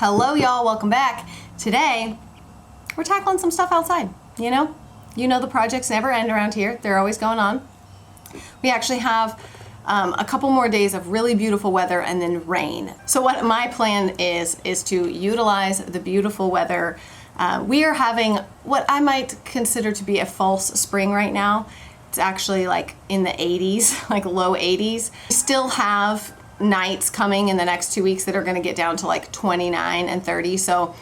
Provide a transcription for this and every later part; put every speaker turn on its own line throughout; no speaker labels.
Hello y'all, welcome back. Today we're tackling some stuff outside. You know the projects never end around here. They're always going on. We actually have a couple more days of really beautiful weather and then rain. So what my plan is to utilize the beautiful weather. We are having what I might consider to be a false spring right now. It's actually like in the 80s, like low 80s. We still have nights coming in the next 2 weeks that are going to get down to like 29 and 30. So,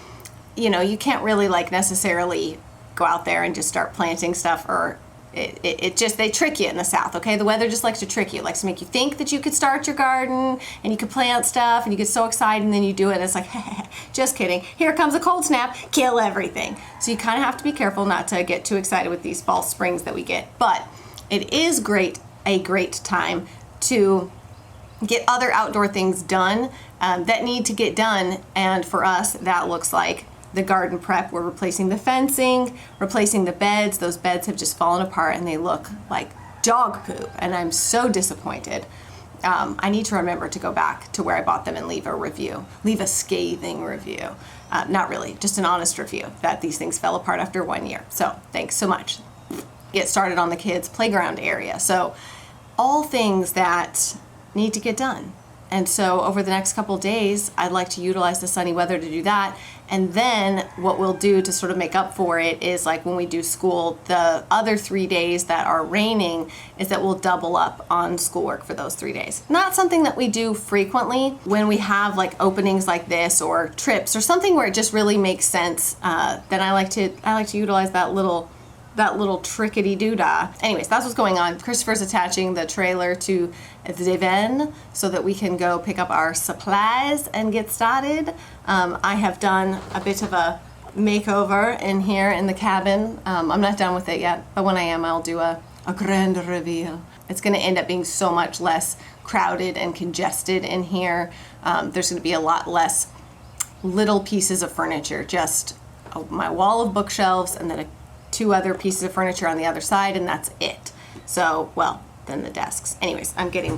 you can't really like necessarily go out there and just start planting stuff, or they trick you in the South, okay? The weather just likes to trick you. It likes to make you think that you could start your garden and you could plant stuff and you get so excited and then you do it and it's like, just kidding. Here comes a cold snap, kill everything. So you kind of have to be careful not to get too excited with these false springs that we get. But it is a great time to get other outdoor things done that need to get done. And for us, that looks like the garden prep. We're replacing the fencing, replacing the beds. Those beds have just fallen apart and they look like dog poop. And I'm so disappointed. I need to remember to go back to where I bought them and leave a review. Leave a scathing review. Not really, just an honest review that these things fell apart after 1 year. So thanks so much. Get started on the kids' playground area. So all things that need to get done. And so over the next couple of days, I'd like to utilize the sunny weather to do that. And then what we'll do to sort of make up for it is, like when we do school, the other 3 days that are raining is that we'll double up on schoolwork for those 3 days. Not something that we do frequently. When we have like openings like this or trips or something where it just really makes sense, then I like to utilize that little trickety-doo-dah. Anyways, that's what's going on. Christopher's attaching the trailer to the van so that we can go pick up our supplies and get started. I have done a bit of a makeover in here in the cabin. I'm not done with it yet, but when I am, I'll do a grand reveal. It's going to end up being so much less crowded and congested in here. There's going to be a lot less little pieces of furniture, just my wall of bookshelves and then two other pieces of furniture on the other side, and that's it. So, well, then the desks. Anyways, I'm getting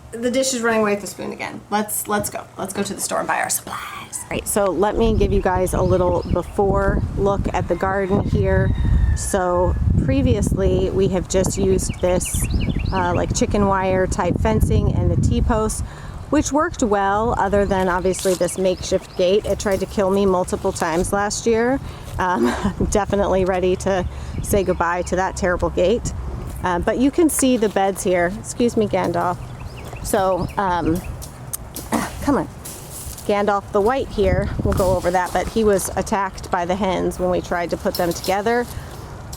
the dishes running away with the spoon again. Let's go. Let's go to the store and buy our supplies. All right, so let me give you guys a little before look at the garden here. So previously we have just used this like chicken wire type fencing and the T-posts, which worked well, other than obviously this makeshift gate. It tried to kill me multiple times last year. I'm definitely ready to say goodbye to that terrible gate. But you can see the beds here. Excuse me, Gandalf. So, come on. Gandalf the white here, we'll go over that, but he was attacked by the hens when we tried to put them together.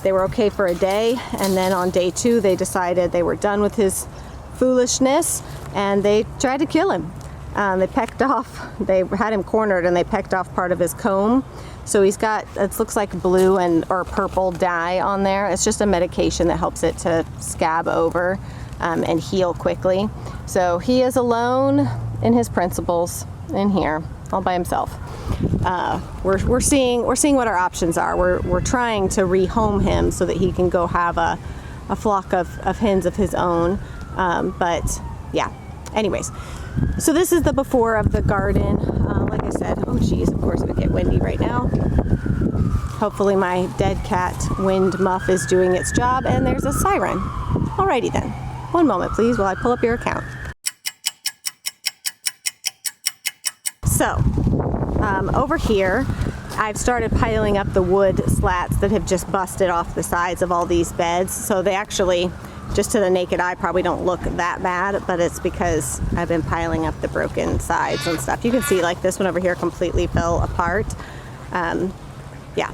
They were okay for a day, and then on day 2 they decided they were done with his foolishness and they tried to kill him. They had him cornered and they pecked off part of his comb. So he's got, it looks like blue or purple dye on there. It's just a medication that helps it to scab over and heal quickly. So he is alone in his principles in here, all by himself. We're seeing what our options are. We're trying to rehome him so that he can go have a flock of hens of his own. But yeah, anyways. So this is the before of the garden. Like I said, oh geez, of course it would get windy right now. Hopefully my dead cat wind muff is doing its job, and there's a siren. Alrighty then. One moment please while I pull up your account. So, over here, I've started piling up the wood slats that have just busted off the sides of all these beds. So they actually, just to the naked eye, probably don't look that bad, but it's because I've been piling up the broken sides and stuff. You can see like this one over here completely fell apart. Yeah,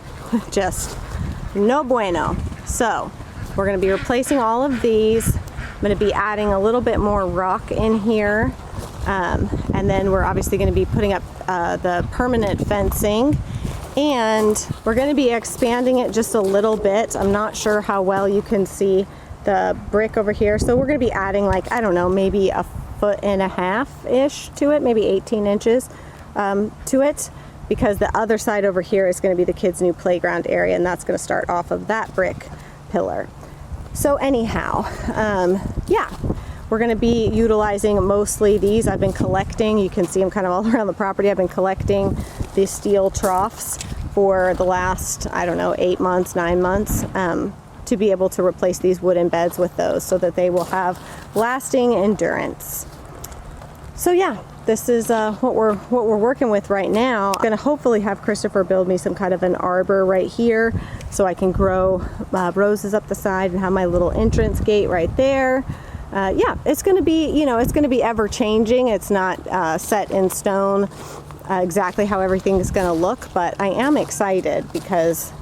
just no bueno. So we're going to be replacing all of these. I'm going to be adding a little bit more rock in here. And then we're obviously going to be putting up the permanent fencing. And we're going to be expanding it just a little bit. I'm not sure how well you can see the brick over here. So we're going to be adding like, I don't know, maybe 1.5 feet-ish to it, maybe 18 inches to it, because the other side over here is going to be the kids' new playground area, and that's going to start off of that brick pillar. So anyhow, yeah, We're going to be utilizing mostly these. I've been collecting, you can see them kind of all around the property. I've been collecting these steel troughs for the last, I don't know, 8 months, 9 months, to be able to replace these wooden beds with those so that they will have lasting endurance. So yeah, this is what we're working with right now. I'm gonna hopefully have Christopher build me some kind of an arbor right here so I can grow roses up the side and have my little entrance gate right there. Yeah, it's gonna be, you know, it's gonna be ever changing. It's not set in stone exactly how everything is gonna look, but I am excited because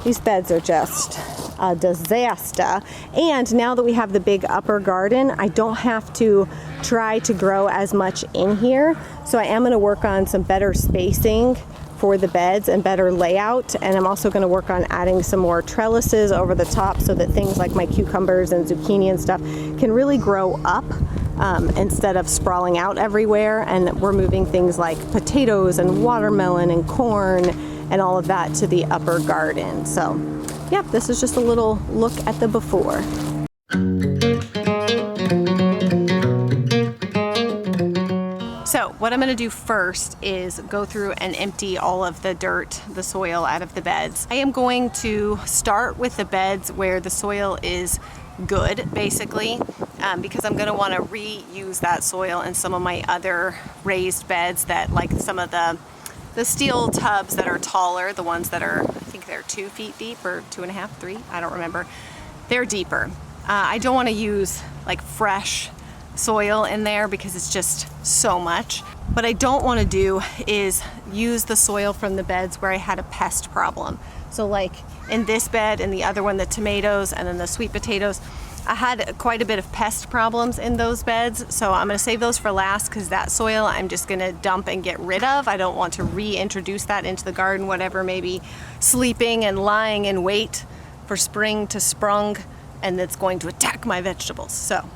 these beds are just a disaster. And now that we have the big upper garden, I don't have to try to grow as much in here. So I am going to work on some better spacing for the beds and better layout. And I'm also going to work on adding some more trellises over the top so that things like my cucumbers and zucchini and stuff can really grow up instead of sprawling out everywhere. And we're moving things like potatoes and watermelon and corn and all of that to the upper garden. So yep, this is just a little look at the before. So what I'm gonna do first is go through and empty all of the dirt, the soil out of the beds. I am going to start with the beds where the soil is good, basically, because I'm gonna wanna reuse that soil in some of my other raised beds that, like some of the steel tubs that are taller, the ones that are, I think they're 2 feet deep or 2.5, 3, I don't remember. They're deeper. I don't want to use like fresh soil in there because it's just so much. What I don't want to do is use the soil from the beds where I had a pest problem. So like in this bed and the other one, the tomatoes and then the sweet potatoes, I had quite a bit of pest problems in those beds, so I'm going to save those for last because that soil I'm just going to dump and get rid of. I don't want to reintroduce that into the garden, whatever may be sleeping and lying in wait for spring to sprung, and that's going to attack my vegetables. So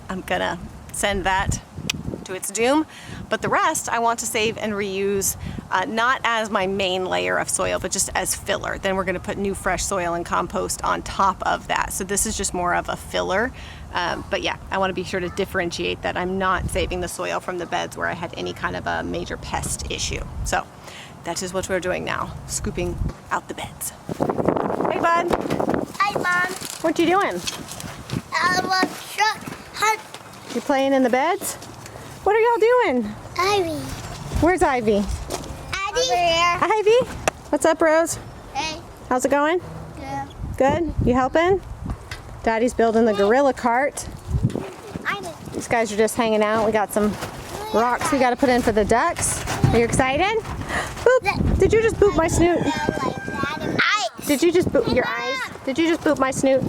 I'm going to send that to its doom. But the rest I want to save and reuse, not as my main layer of soil, but just as filler. Then we're going to put new fresh soil and compost on top of that. So this is just more of a filler. But yeah, I want to be sure to differentiate that I'm not saving the soil from the beds where I had any kind of a major pest issue. So that is what we're doing now, scooping out the beds. Hey, bud.
Hi, Mom.
What you doing? You playing in the beds? What are y'all doing?
Ivy.
Where's Ivy?
Over here.
Ivy? What's up, Rose?
Hey.
How's it going?
Good.
Good? You helping? Daddy's building the gorilla cart.
Ivy.
These guys are just hanging out. We got some rocks we got to put in for the ducks. Are you excited? Boop. Did you just boop my snoot?
Ice.
Did you just boop your eyes? Did you just boop my snoot?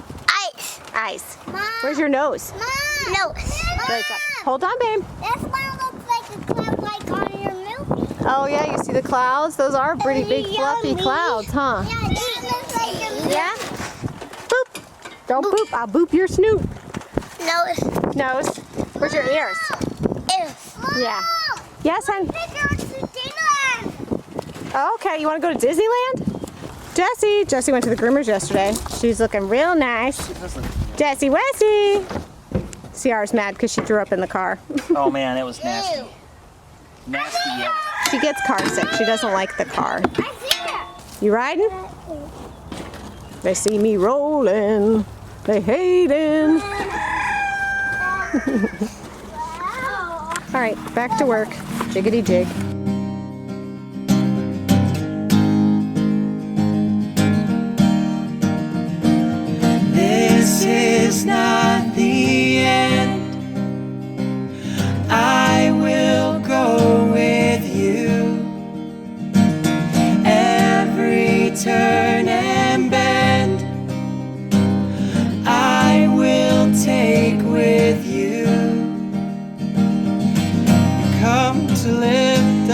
Ice.
Eyes.
Mom.
Where's your nose?
Mom. Nose.
Good job. Hold on, babe.
This one looks like a cloud like on your movie.
Oh yeah, you see the clouds? Those are pretty big fluffy clouds, huh?
Yeah, that looks like a movie.
Yeah? Boop. Don't boop. I'll boop your snoot.
Nose.
Nose. Where's your ears?
Ears.
Yeah. Yes, hon. Oh, okay, you want to go to Disneyland? Jessie went to the groomers yesterday. She's looking real nice. Jessie Wessie. Ciara's mad because she threw up in the car.
Oh man, it was nasty. Nasty, yeah.
She gets car sick. She doesn't like the car.
I see her.
You riding? They see me rolling. They hating. All right, back to work. Jiggity jig.
This is not the end. I will go with you. Every turn and bend, I will take with you. Come to lift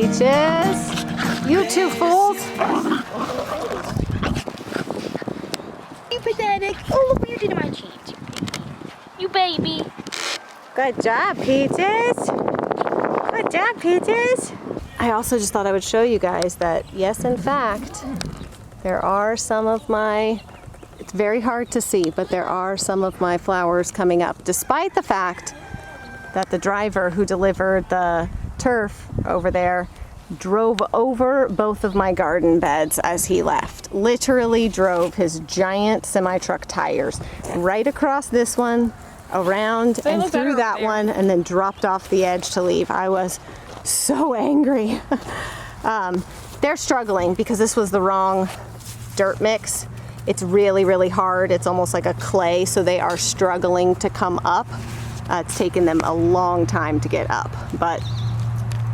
Peaches. You two fools.
You pathetic. Oh, look what you did to my cheeks. You baby.
Good job, Peaches. Good job, Peaches. I also just thought I would show you guys that, yes, in fact, there are some of my, it's very hard to see, but there are some of my flowers coming up, despite the fact that the driver who delivered the turf over there drove over both of my garden beds as he left. Literally drove his giant semi-truck tires right across this one, around and through that one, and then dropped off the edge to leave. I was so angry. They're struggling because this was the wrong dirt mix. It's really, really hard. It's almost like a clay, so they are struggling to come up. It's taken them a long time to get up, but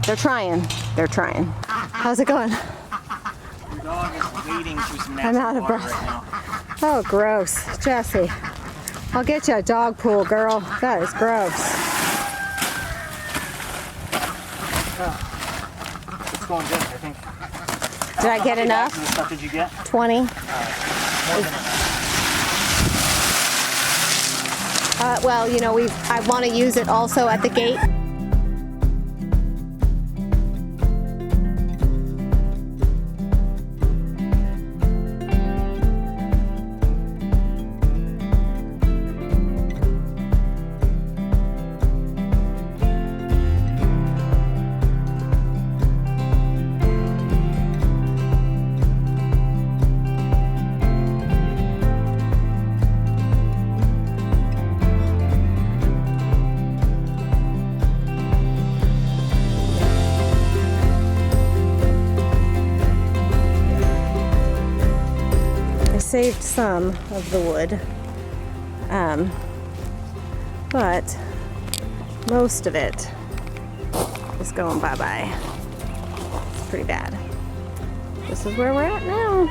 they're trying. They're trying. How's it going?
Your dog is wading through some
I'm out of
water
breath.
right now.
Oh, gross. Jesse, I'll get you a dog pool, girl. That is gross.
It's going good, I think.
Did I get enough?
How many bags of this stuff did you get?
20?
More than enough.
Well, you know, I want to use it also at the gate. Saved some of the wood, but most of it is going bye-bye. It's pretty bad. This is where we're at now.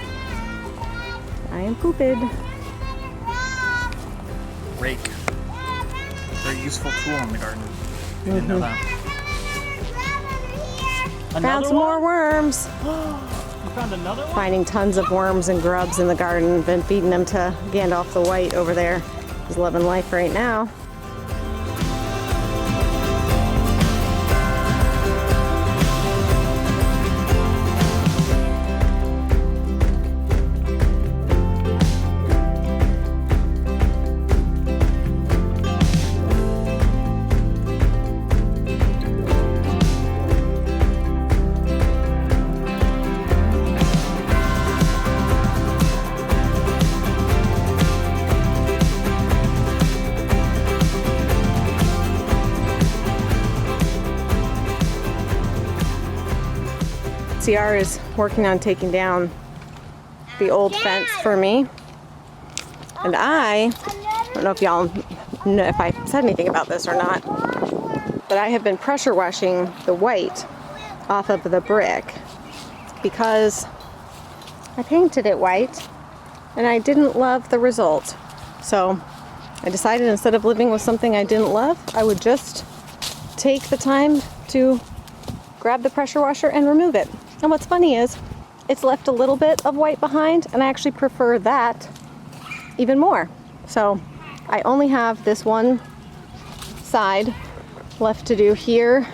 I am pooped.
Rake. Very useful tool in the garden. You didn't know that.
Found some more worms.
You found another one?
Finding tons of worms and grubs in the garden. Been feeding them to Gandalf the White over there. He's loving life right now. CR is working on taking down the old fence for me. And I don't know if y'all know if I said anything about this or not, but I have been pressure washing the white off of the brick because I painted it white and I didn't love the result. So I decided instead of living with something I didn't love, I would just take the time to grab the pressure washer and remove it. And what's funny is it's left a little bit of white behind, and I actually prefer that even more. So I only have this one side left to do here.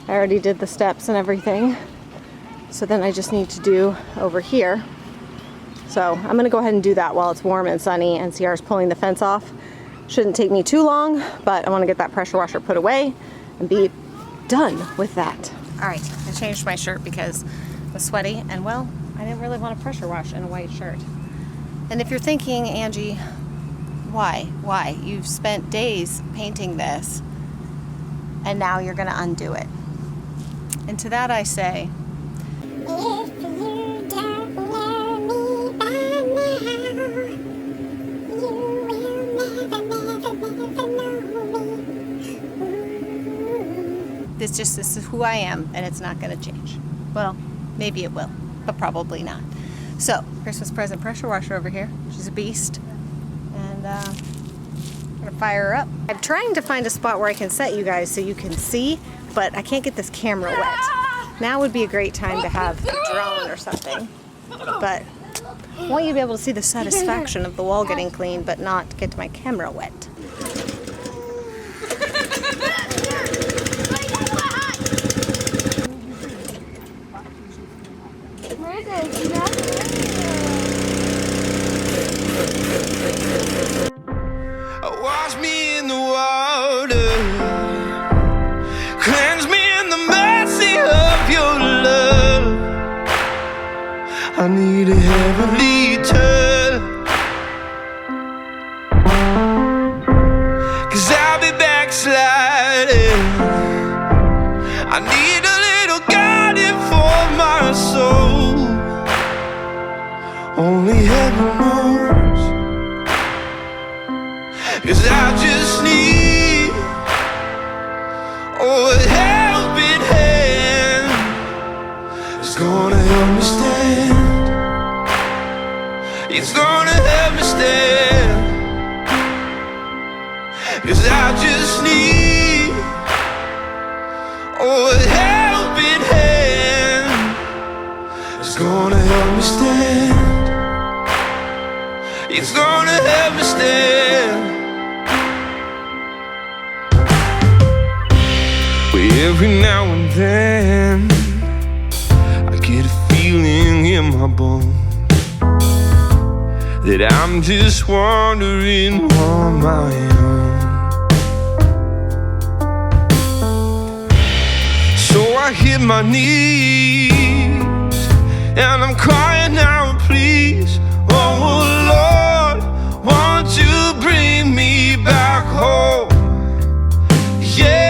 I already did the steps and everything. So then I just need to do over here. So I'm gonna go ahead and do that while it's warm and sunny and CR's pulling the fence off. Shouldn't take me too long, but I wanna get that pressure washer put away and be done with that. All right, I changed my shirt because it was sweaty and, well, I didn't really want to pressure wash in a white shirt. And if you're thinking, Angie, why? You've spent days painting this and now you're gonna undo it. And to that I say,
If you don't love me by now, you will never know me.
this is who I am and it's not gonna change. Well, maybe it will, but probably not. So, Christmas present pressure washer over here. She's a beast. And I'm gonna fire her up. I'm trying to find a spot where I can set you guys so you can see, but I can't get this camera wet. Now would be a great time to have a drone or something. But I want you to be able to see the satisfaction of the wall getting clean, but not get my camera wet.
Wash me in the water, cleanse me in the mercy of your love. I need a heavenly touch, 'cause I'll be backsliding. I need a little guiding for my soul. Only heaven knows, 'cause I just need a helping hand. It's gonna help me stand. It's gonna help me stand. 'Cause I just need a helping hand. It's gonna help me stand. It's gonna help me stand. Every now and then I get a feeling in my bones that I'm just wandering on my own. So I hit my knees and I'm crying out, please, oh Lord, won't you bring me back home? Yeah.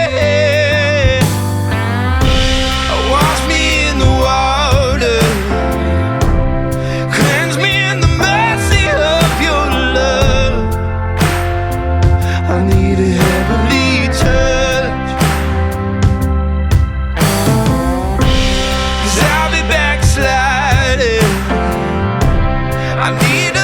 I need